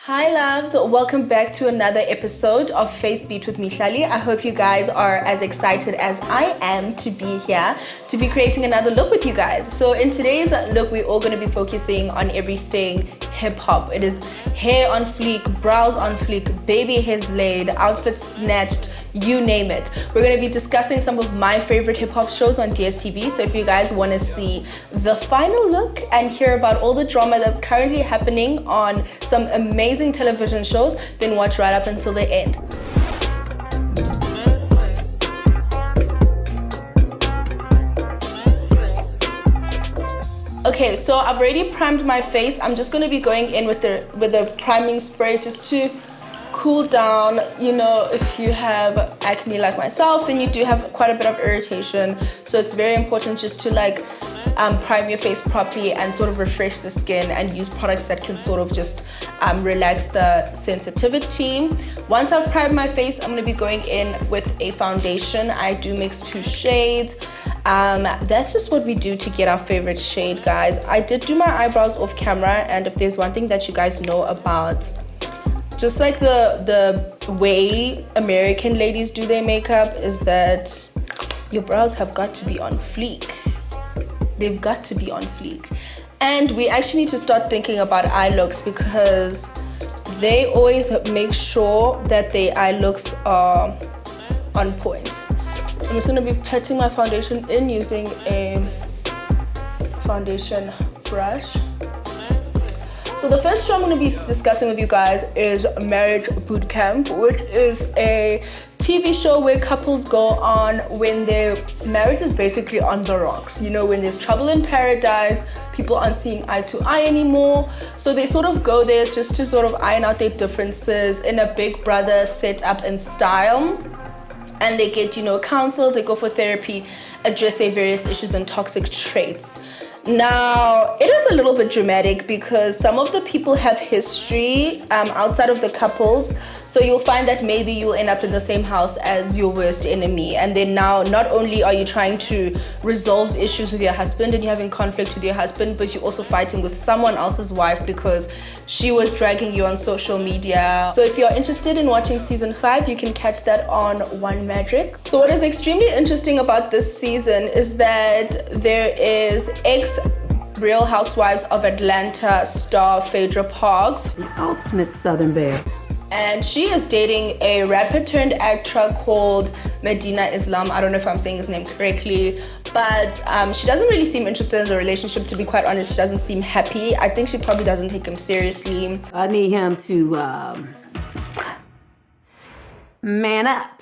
Hi loves, welcome back to another episode of Facebeat with Mihlali. I hope you guys are as excited as I am to be here, to be creating another look with you guys. So in today's look, we're all going to be focusing on everything hip hop. It is hair on fleek, brows on fleek, baby hairs laid, outfits snatched, you name it. We're going to be discussing some of my favorite hip hop shows on DStv. So if you guys want to see the final look and hear about all the drama that's currently happening on some amazing television shows, then watch right up until the end. Okay, so I've already primed my face. I'm just going to be going in with the priming spray just to cool down. You know, if you have acne like myself, then you do have quite a bit of irritation. So it's very important just to prime your face properly and sort of refresh the skin and use products that can sort of just relax the sensitivity. Once I've primed my face, I'm going to be going in with a foundation. I do mix two shades. That's just what we do to get our favorite shade, guys. I did do my eyebrows off camera, and if there's one thing that you guys know about just like the way American ladies do their makeup is that your brows have got to be on fleek. They've got to be on fleek. And we actually need to start thinking about eye looks because they always make sure that their eye looks are on point. I'm just going to be patting my foundation in using a foundation brush. So the first show I'm going to be discussing with you guys is Marriage Boot Camp, which is a TV show where couples go on when their marriage is basically on the rocks. You know, when there's trouble in paradise, people aren't seeing eye to eye anymore. So they sort of go there just to sort of iron out their differences in a Big Brother setup and style. And they get, counsel, they go for therapy, address their various issues and toxic traits. Now, it is a little bit dramatic because some of the people have history outside of the couples. So you'll find that maybe you'll end up in the same house as your worst enemy. And then now, not only are you trying to resolve issues with your husband and you're having conflict with your husband, but you're also fighting with someone else's wife because she was dragging you on social media. So if you're interested in watching season 5, you can catch that on One Magic. So what is extremely interesting about this season is that there is Real Housewives of Atlanta star Phaedra Parks, the ultimate Southern Bear. And she is dating a rapper turned actor called Medina Islam. I don't know if I'm saying his name correctly, but she doesn't really seem interested in the relationship, to be quite honest. She doesn't seem happy. I think she probably doesn't take him seriously. I need him to man up.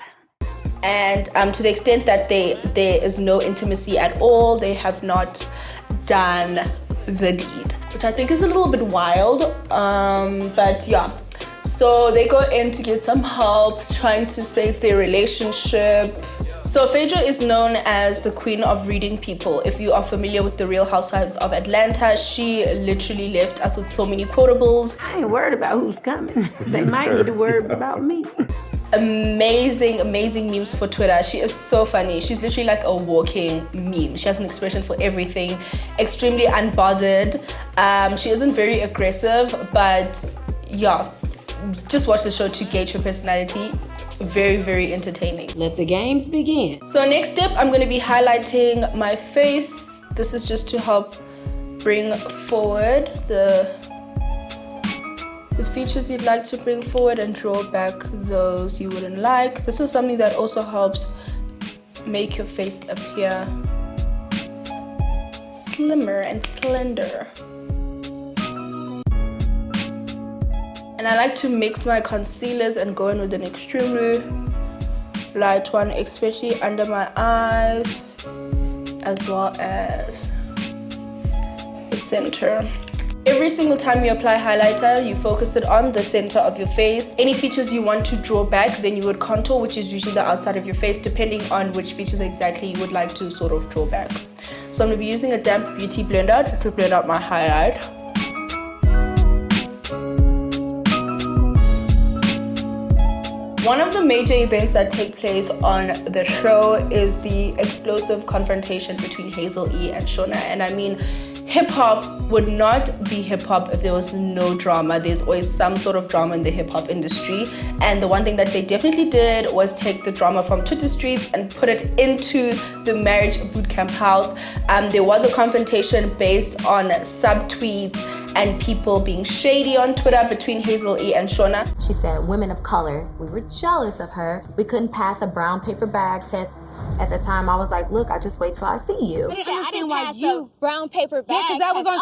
And to the extent that there is no intimacy at all, they have not done the deed, which I think is a little bit wild, but yeah. So they go in to get some help trying to save their relationship. So Phaedra is known as the queen of reading people. If you are familiar with the Real Housewives of Atlanta, she literally left us with so many quotables. I ain't worried about who's coming. They might need to worry about me. Amazing memes for Twitter. She is so funny. She's literally like a walking meme. She has an expression for everything. Extremely unbothered. She isn't very aggressive, but yeah, just watch the show to gauge her personality. Very entertaining. Let the games begin. So next step, I'm going to be highlighting my face. This is just to help bring forward the features you'd like to bring forward and draw back those you wouldn't like. This is something that also helps make your face appear slimmer and slender. And I like to mix my concealers and go in with an extremely light one, especially under my eyes, as well as the center. Every single time you apply highlighter, you focus it on the center of your face. Any features you want to draw back, then you would contour, which is usually the outside of your face, depending on which features exactly you would like to sort of draw back. So I'm going to be using a damp beauty blender just to blend out my highlight. One of the major events that take place on the show is the explosive confrontation between Hazel E and Shona. And I mean, hip-hop would not be hip-hop if there was no drama. There's always some sort of drama in the hip-hop industry, and the one thing that they definitely did was take the drama from Twitter streets and put it into the marriage bootcamp house. There was a confrontation based on subtweets and people being shady on Twitter between Hazel E and Shona. She said women of color, we were jealous of her. We couldn't pass a brown paper bag test. At the time, I was like, look, I just wait till I see you. I didn't pass a brown paper bag. Yeah, because that was on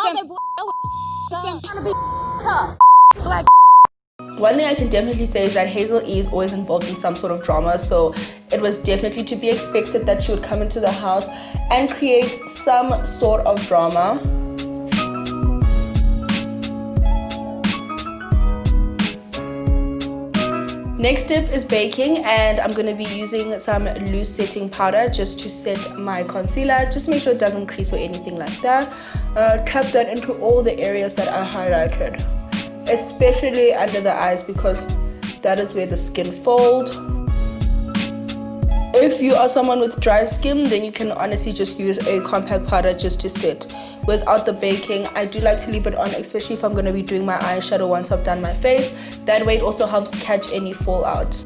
some trying to be tough. Black. One thing I can definitely say is that Hazel E is always involved in some sort of drama, so it was definitely to be expected that she would come into the house and create some sort of drama. Next step is baking, and I'm going to be using some loose setting powder just to set my concealer. Just make sure it doesn't crease or anything like that. Tap that into all the areas that I highlighted, especially under the eyes because that is where the skin folds. If you are someone with dry skin, then you can honestly just use a compact powder just to set. Without the baking, I do like to leave it on, especially if I'm going to be doing my eyeshadow once I've done my face. That way it also helps catch any fallout.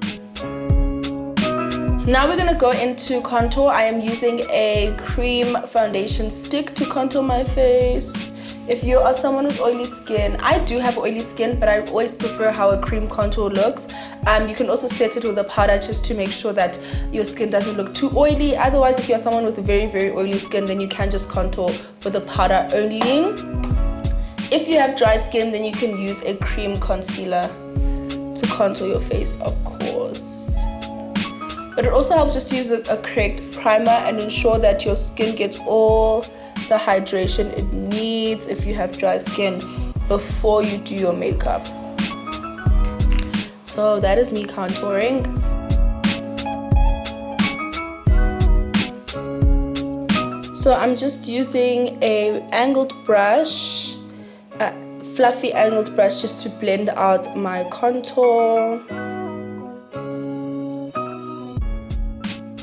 Now we're going to go into contour. I am using a cream foundation stick to contour my face. If you are someone with oily skin, I do have oily skin, but I always prefer how a cream contour looks. You can also set it with a powder just to make sure that your skin doesn't look too oily. Otherwise, if you're someone with very, very oily skin, then you can just contour with a powder only. If you have dry skin, then you can use a cream concealer to contour your face, of course. But it also helps just to use a correct primer and ensure that your skin gets all the hydration it needs if you have dry skin before you do your makeup. So that is me contouring. So I'm just using a angled brush, a fluffy angled brush, just to blend out my contour.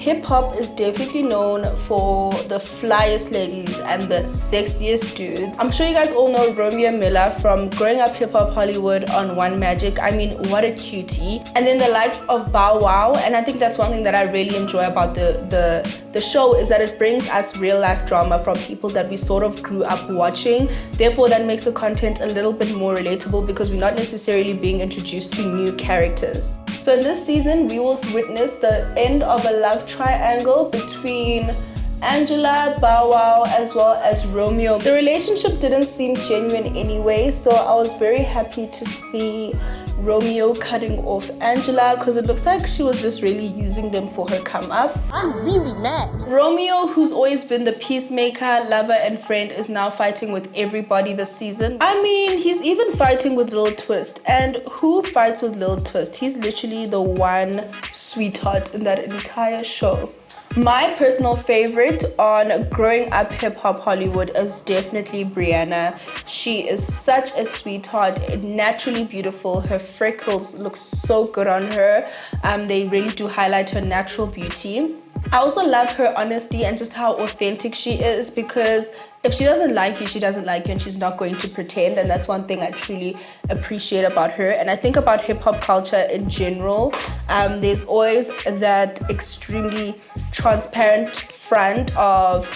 Hip-hop is definitely known for the flyest ladies and the sexiest dudes. I'm sure you guys all know Romeo Miller from Growing Up Hip-Hop Hollywood on One Magic. I mean, what a cutie. And then the likes of Bow Wow. And I think that's one thing that I really enjoy about the show is that it brings us real-life drama from people that we sort of grew up watching. Therefore, that makes the content a little bit more relatable because we're not necessarily being introduced to new characters. So in this season, we will witness the end of a love triangle between Angela, Bow Wow, as well as Romeo. The relationship didn't seem genuine anyway, so I was very happy to see Romeo cutting off Angela because it looks like she was just really using them for her come up. I'm really mad. Romeo, who's always been the peacemaker, lover, and friend, is now fighting with everybody this season. I mean, he's even fighting with Lil Twist. And who fights with Lil Twist? He's literally the one sweetheart in that entire show. My personal favorite on Growing Up Hip Hop Hollywood is definitely Brianna. She is such a sweetheart, naturally beautiful. Her freckles look so good on her. They really do highlight her natural beauty. I also love her honesty and just how authentic she is, because if she doesn't like you, she doesn't like you, and she's not going to pretend. And that's one thing I truly appreciate about her. And I think about hip-hop culture in general, there's always that extremely transparent front of,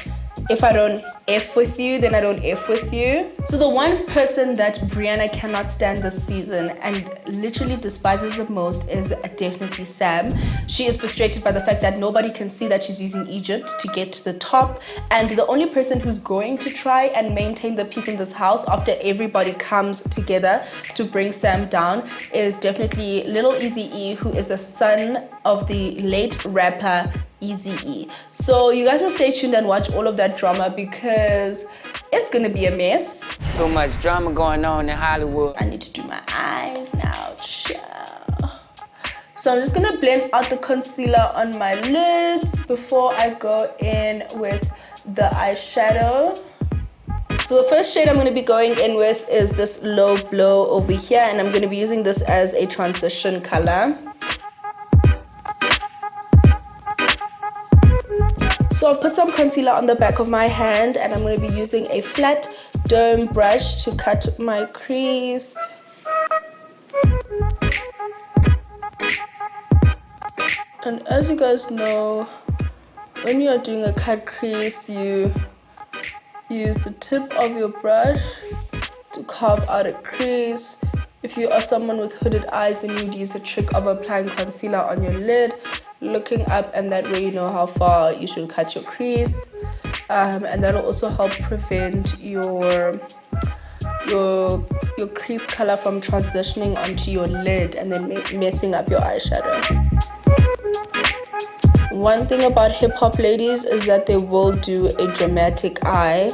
if I don't F with you, then I don't F with you. So the one person that Brianna cannot stand this season and literally despises the most is definitely Sam. She is frustrated by the fact that nobody can see that she's using Egypt to get to the top. And the only person who's going to try and maintain the peace in this house after everybody comes together to bring Sam down is definitely Little Eazy-E, who is the son of the late rapper Eazy-E. So you guys will stay tuned and watch all of that drama because it's gonna be a mess. Too much drama going on in Hollywood. I need to do my eyes now, chill. So I'm just gonna blend out the concealer on my lids before I go in with the eyeshadow. So the first shade I'm going to be going in with is this Low Blow over here, and I'm going to be using this as a transition color. So I've put some concealer on the back of my hand, and I'm going to be using a flat dome brush to cut my crease. And as you guys know, when you are doing a cut crease, you use the tip of your brush to carve out a crease. If you are someone with hooded eyes, then you'd use a trick of applying concealer on your lid, looking up, and that way you know how far you should cut your crease. And that'll also help prevent your crease color from transitioning onto your lid and then messing up your eyeshadow. One thing about hip-hop ladies is that they will do a dramatic eye.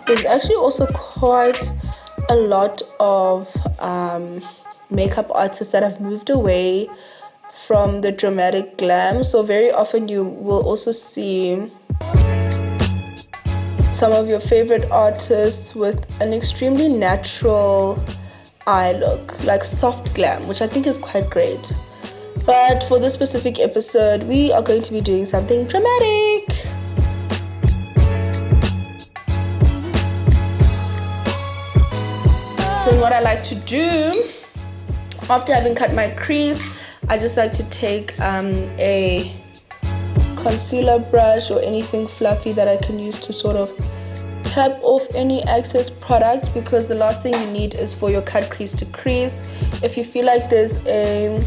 There's actually also quite a lot of makeup artists that have moved away from the dramatic glam. So very often you will also see some of your favorite artists with an extremely natural eye look, like soft glam, which I think is quite great. But for this specific episode, we are going to be doing something dramatic. So what I like to do, after having cut my crease, I just like to take a concealer brush or anything fluffy that I can use to sort of tap off any excess products, because the last thing you need is for your cut crease to crease. If you feel like there's a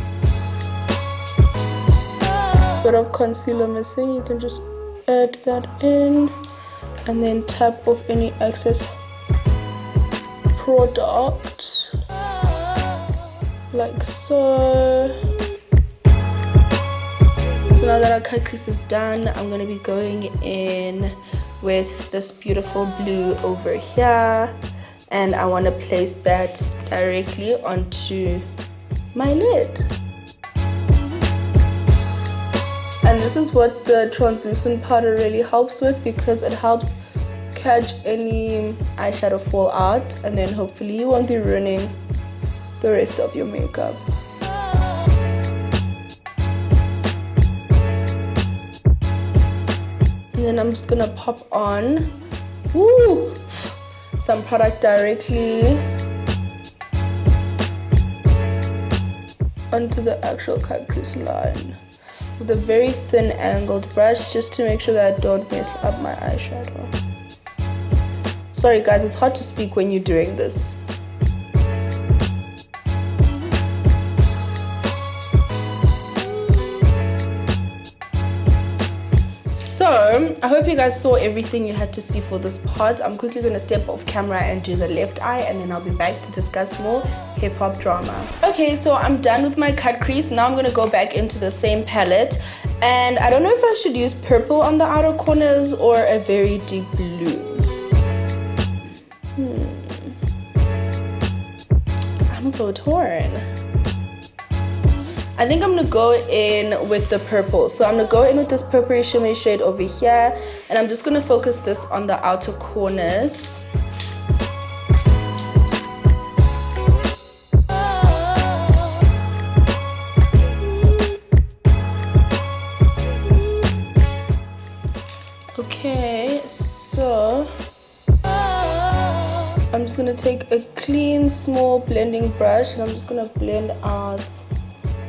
bit of concealer missing, you can just add that in and then tap off any excess product like so. So now that our cut crease is done, I'm going to be going in with this beautiful blue over here, and I want to place that directly onto my lid. And this is what the translucent powder really helps with, because it helps catch any eyeshadow fall out, and then hopefully you won't be ruining the rest of your makeup. And then I'm just gonna pop on some product directly onto the actual cut crease line with a very thin angled brush, just to make sure that I don't mess up my eyeshadow. Sorry guys, it's hard to speak when you're doing this. So, I hope you guys saw everything you had to see for this part. I'm quickly going to step off camera and do the left eye, and then I'll be back to discuss more hip-hop drama. Okay, so I'm done with my cut crease. Now I'm going to go back into the same palette, and I don't know if I should use purple on the outer corners or a very deep blue. I'm so torn. I think I'm gonna go in with the purple. So I'm gonna go in with this purpley shimmery shade over here, and I'm just gonna focus this on the outer corners. Okay, so I'm just gonna take a clean, small blending brush, and I'm just gonna blend out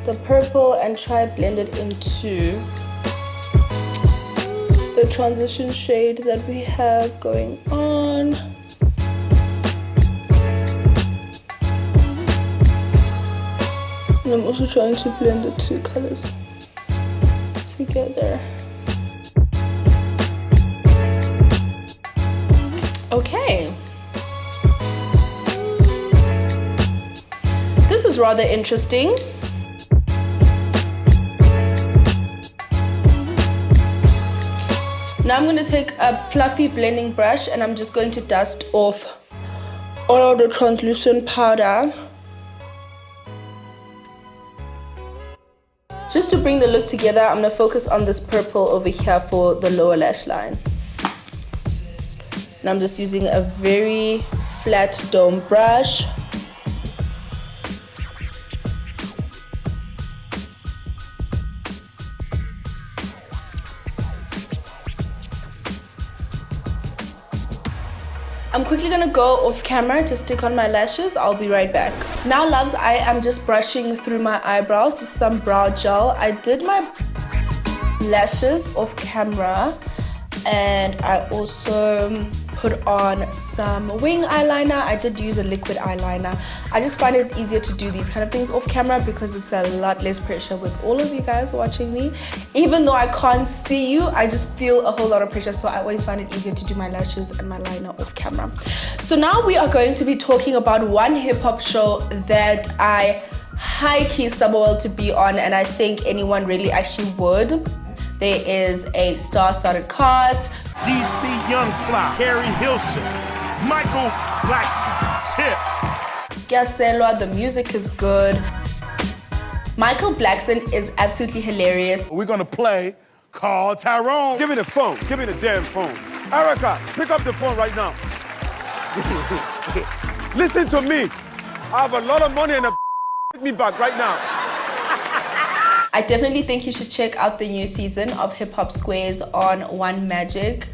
the purple and try blend it into the transition shade that we have going on. And I'm also trying to blend the two colors together. Okay. This is rather interesting. Now I'm going to take a fluffy blending brush, and I'm just going to dust off all of the translucent powder, just to bring the look together. I'm going to focus on this purple over here for the lower lash line, and I'm just using a very flat dome brush. I'm quickly gonna go off camera to stick on my lashes. I'll be right back. Now, loves, I am just brushing through my eyebrows with some brow gel. I did my lashes off camera, and I also put on some wing eyeliner. I did use a liquid eyeliner. I just find it easier to do these kind of things off camera because it's a lot less pressure with all of you guys watching me. Even though I can't see you, I just feel a whole lot of pressure, so I always find it easier to do my lashes and my liner off camera. So now we are going to be talking about one hip-hop show that I high-key subwell to be on, and I think anyone really actually would. There is a star-studded cast. DC Young Fly, Harry Hilson, Michael Blackson, Tip. Kiaselwa, the music is good. Michael Blackson is absolutely hilarious. We're gonna play Call Tyrone. Give me the phone. Give me the damn phone. Erica, pick up the phone right now. Listen to me. I have a lot of money and me back right now. I definitely think you should check out the new season of Hip Hop Squares on One Magic.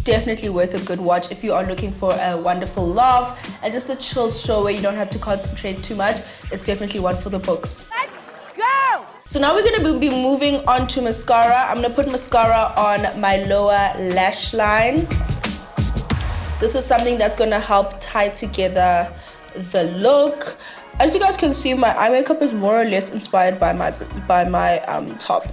Definitely worth a good watch if you are looking for a wonderful laugh and just a chilled show where you don't have to concentrate too much. It's definitely one for the books. Let's go! So now we're gonna be moving on to mascara. I'm gonna put mascara on my lower lash line. This is something that's gonna help tie together the look. As you guys can see, my eye makeup is more or less inspired by my top.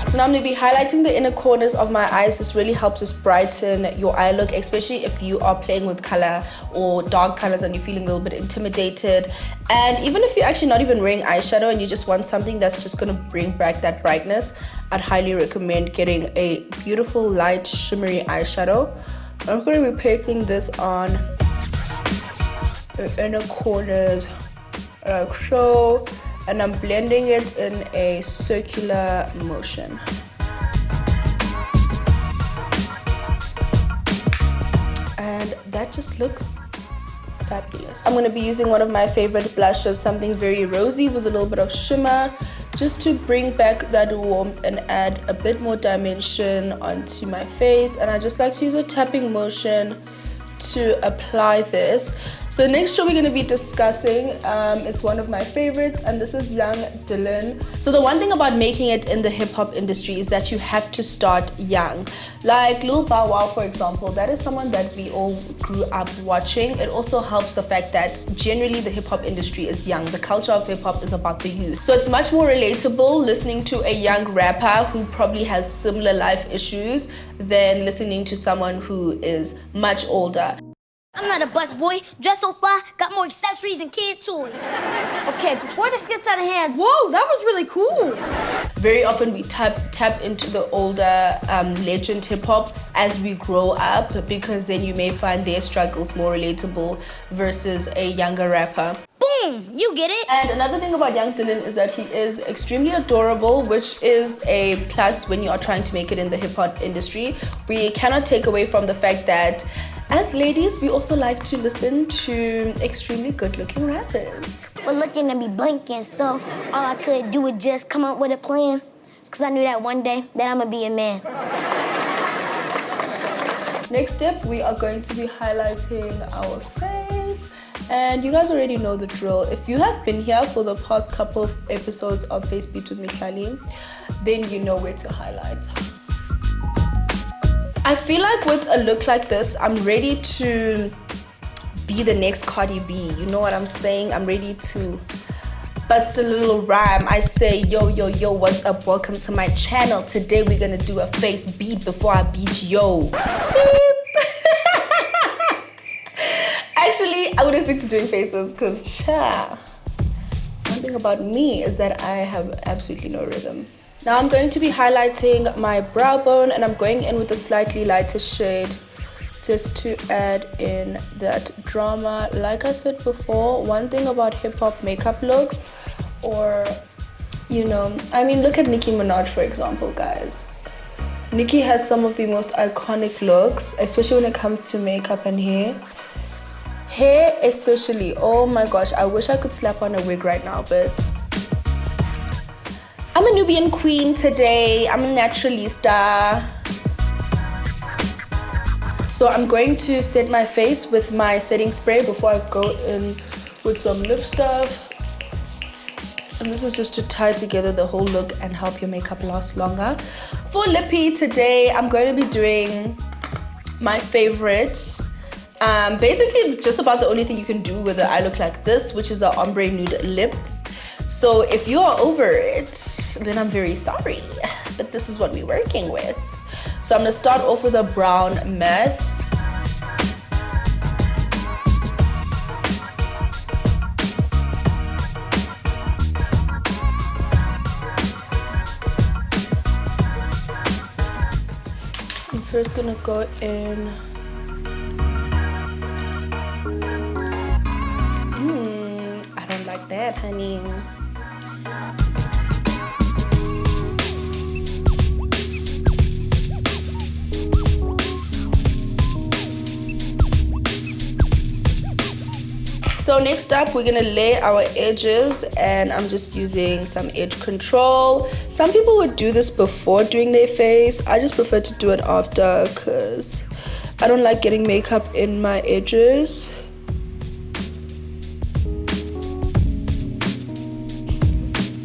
So now I'm going to be highlighting the inner corners of my eyes. This really helps us brighten your eye look, especially if you are playing with color or dark colors and you're feeling a little bit intimidated. And even if you're actually not even wearing eyeshadow and you just want something that's just going to bring back that brightness, I'd highly recommend getting a beautiful light shimmery eyeshadow. I'm going to be painting this on the inner corners like so. And I'm blending it in a circular motion. And that just looks fabulous. I'm gonna be using one of my favorite blushes, something very rosy with a little bit of shimmer, just to bring back that warmth and add a bit more dimension onto my face. And I just like to use a tapping motion to apply this. So the next show we're going to be discussing, it's one of my favorites, and this is Young Dylan. So the one thing about making it in the hip-hop industry is that you have to start young. Like Lil Bow Wow, for example, that is someone that we all grew up watching. It also helps the fact that generally the hip-hop industry is young. The culture of hip-hop is about the youth. So it's much more relatable listening to a young rapper who probably has similar life issues than listening to someone who is much older. I'm not a bus boy. Dress so fly, got more accessories and kid toys. Okay, before this gets out of hand, whoa, that was really cool. Very often we tap into the older legend hip-hop as we grow up, because then you may find their struggles more relatable versus a younger rapper. Boom, you get it. And another thing about Young Dylan is that he is extremely adorable, which is a plus when you are trying to make it in the hip-hop industry. We cannot take away from the fact that as ladies, we also like to listen to extremely good-looking rappers. We're looking at me blinking, so all I could do was just come up with a plan, because I knew that one day that I'm gonna be a man. Next step, we are going to be highlighting our face. And you guys already know the drill. If you have been here for the past couple of episodes of FacebeatWithMihlali, then you know where to highlight. I feel like with a look like this, I'm ready to be the next Cardi B. You know what I'm saying? I'm ready to bust a little rhyme. I say, yo, yo, yo, what's up? Welcome to my channel. Today we're gonna do a face beat before I beat yo. Actually, I'm gonna stick to doing faces because, one thing about me is that I have absolutely no rhythm. Now I'm going to be highlighting my brow bone, and I'm going in with a slightly lighter shade just to add in that drama. Like I said before, one thing about hip-hop makeup looks, or, you know, I mean, look at Nicki Minaj, for example, guys. Nicki has some of the most iconic looks, especially when it comes to makeup and hair. Hair especially, oh my gosh, I wish I could slap on a wig right now, but I'm a Nubian queen today. I'm a naturalista. So I'm going to set my face with my setting spray before I go in with some lip stuff. And this is just to tie together the whole look and help your makeup last longer. For lippy today, I'm going to be doing my favorite. Basically just about the only thing you can do with the eye look like this, which is the ombre nude lip. So if you are over it, then I'm very sorry, but this is what we're working with. So I'm gonna start off with a brown matte. I'm first gonna go in. I don't like that, honey. So next up, we're gonna lay our edges, and I'm just using some edge control. Some people would do this before doing their face. I just prefer to do it after because I don't like getting makeup in my edges.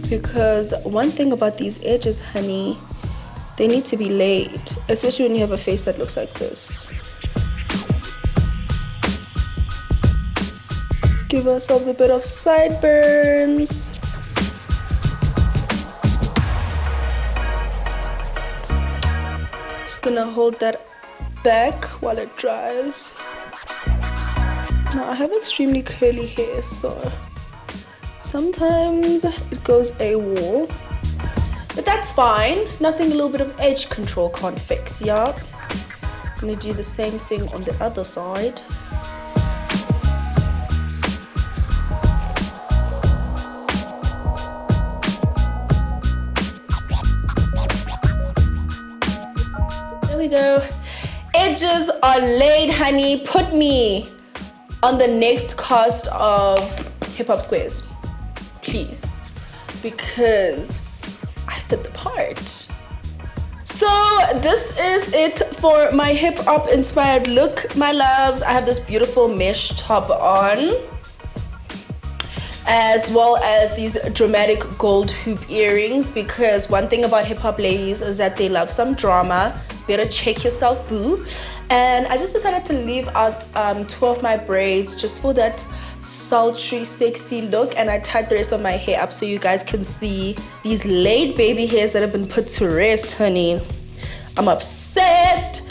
Because one thing about these edges, honey, they need to be laid, especially when you have a face that looks like this. Give ourselves a bit of sideburns. Just gonna hold that back while it dries. Now I have extremely curly hair, so sometimes it goes AWOL, but that's fine. Nothing a little bit of edge control can't fix, yeah? I'm gonna do the same thing on the other side. There we go. Edges are laid, honey. Put me on the next cast of Hip Hop Squares, please, because I fit the part. So this is it for my hip hop inspired look, my loves. I have this beautiful mesh top on, as well as these dramatic gold hoop earrings, because one thing about hip hop ladies is that they love some drama. Better check yourself, boo. And I just decided to leave out 2 of my braids just for that sultry, sexy look, and I tied the rest of my hair up so you guys can see these laid baby hairs that have been put to rest, honey. I'm obsessed.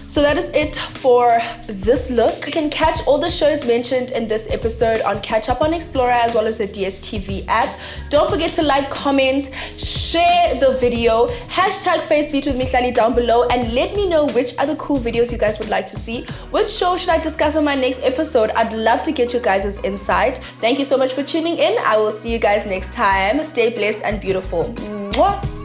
So that is it for this look. You can catch all the shows mentioned in this episode on Catch Up on Explorer, as well as the DStv app. Don't forget to like, comment, share the video, hashtag FacebeatWithMihlali down below, and let me know which other cool videos you guys would like to see. Which show should I discuss on my next episode? I'd love to get you guys' insight. Thank you so much for tuning in. I will see you guys next time. Stay blessed and beautiful. Mwah.